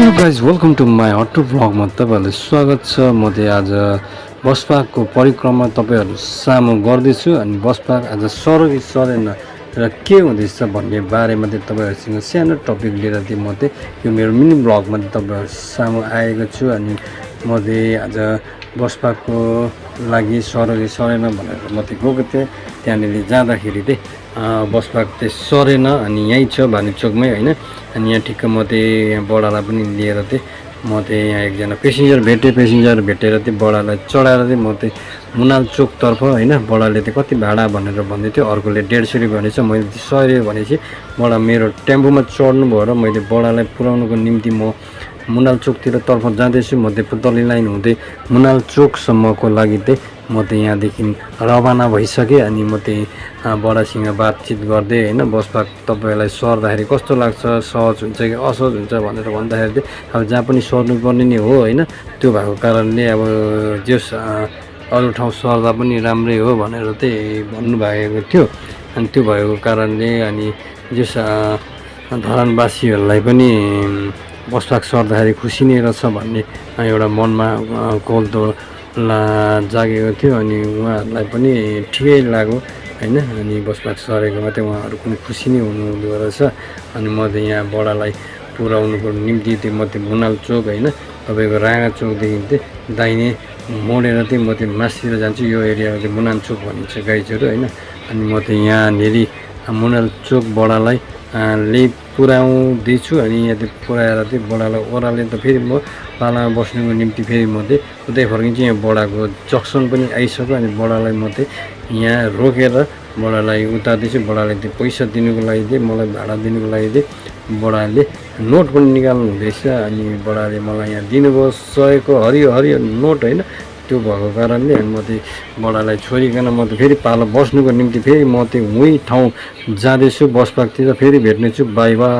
Hello guys welcome to my हट भ्लगमा तपाईँहरूलाई स्वागत छ। म चाहिँ आज बसपाको परिक्रमा तपाईँहरू सामु गर्दैछु अनि बसपाक आज सरोगी सरेन र के हुँदैछ भन्ने बारेमा चाहिँ तपाईँहरूसँग सानो टपिक लिएर चाहिँ म चाहिँ यो मेरो मिनी भ्लगमा तपाईँहरू सामु आएको छु। अनि म चाहिँ आज बसपाको लागि सरोगी सरेन भनेर म चाहिँ गएको थिएँ। त्यहाँनिर जाँदाखेरि चाहिँ बसपाक चाहिँ सरेन अनि यहीँ छ भानुचोकमै होइन। अनि यहाँ ठिक्क म चाहिँ यहाँ बडालाई पनि लिएर चाहिँ म चाहिँ यहाँ एकजना पेसेन्जर भेटेर चाहिँ बडालाई चढाएर चाहिँ म चाहिँ मुनाल चोकतर्फ होइन। बडाले चाहिँ कति भाडा भनेर भन्दै थियो, अर्कोले 150 रुपियाँ भनेछ, मैले 100 रुपियाँ भनेपछि बडा मेरो टेम्पोमा चढ्नु भयो र मैले बडालाई पुर्याउनुको निम्ति म मुनाल चोकतिर तर्फ जाँदैछु। म चाहिँ पुतली लाइन हुँदै मुनाल चोकसम्मको लागि चाहिँ म चाहिँ यहाँदेखि रवाना भइसकेँ। अनि म चाहिँ बडासँग बातचित गर्दै होइन बसपाक तपाईँलाई सर्दाखेरि कस्तो लाग्छ, सहज हुन्छ कि असहज हुन्छ भनेर भन्दाखेरि चाहिँ अब जहाँ पनि सर्नुपर्ने नै हो होइन। त्यो भएको कारणले अब जस अरू ठाउँ सर्दा पनि राम्रै हो भनेर चाहिँ भन्नुभएको थियो। अनि त्यो भएको कारणले अनि जस धरानवासीहरूलाई पनि बसपाक सर्दाखेरि खुसी नै रहेछ भन्ने एउटा मनमा कौल्तो जागेको थियो। अनि उहाँहरूलाई पनि ठिकै लाग्यो होइन। अनि बसपाक सरेकोमा चाहिँ उहाँहरू पनि खुसी नै हुनुहुँदो रहेछ। अनि म चाहिँ यहाँ बडालाई पुर्याउनुको निम्ति चाहिँ म चाहिँ मुनाल चोक होइन तपाईँको राँगा चोकदेखि चाहिँ दाहिने मोडेर चाहिँ म चाहिँ मासतिर जान्छु। यो एरियामा चाहिँ मुनाल चोक भनिन्छ गाइजहरू होइन। अनि म चाहिँ यहाँनिर मुनाल चोक बडालाई पुर्याउँदैछु। अनि यहाँ चाहिँ पुर्याएर चाहिँ बडालाई ओह्राले त फेरि म पालामा बस्नुको निम्ति फेरि म चाहिँ उतै फर्किन्छु। यहाँ बडाको जक्सन पनि आइसक्यो। अनि बडालाई म चाहिँ यहाँ रोकेर बडालाई उतार्दैछु। बडाले चाहिँ पैसा दिनुको लागि चाहिँ मलाई भाडा दिनुको लागि चाहिँ बडाले नोट पनि निकाल्नु हुँदैछ। अनि बडाले मलाई यहाँ दिनुभयो 100को हरियो नोट होइन। त्यो भएको कारणले म चाहिँ बडालाई छोडिकन म चाहिँ फेरि पालो बस्नुको निम्ति फेरि म चाहिँ उही ठाउँ जाँदैछु बसपाकतिर। फेरि भेट्नेछु, बाई बाई।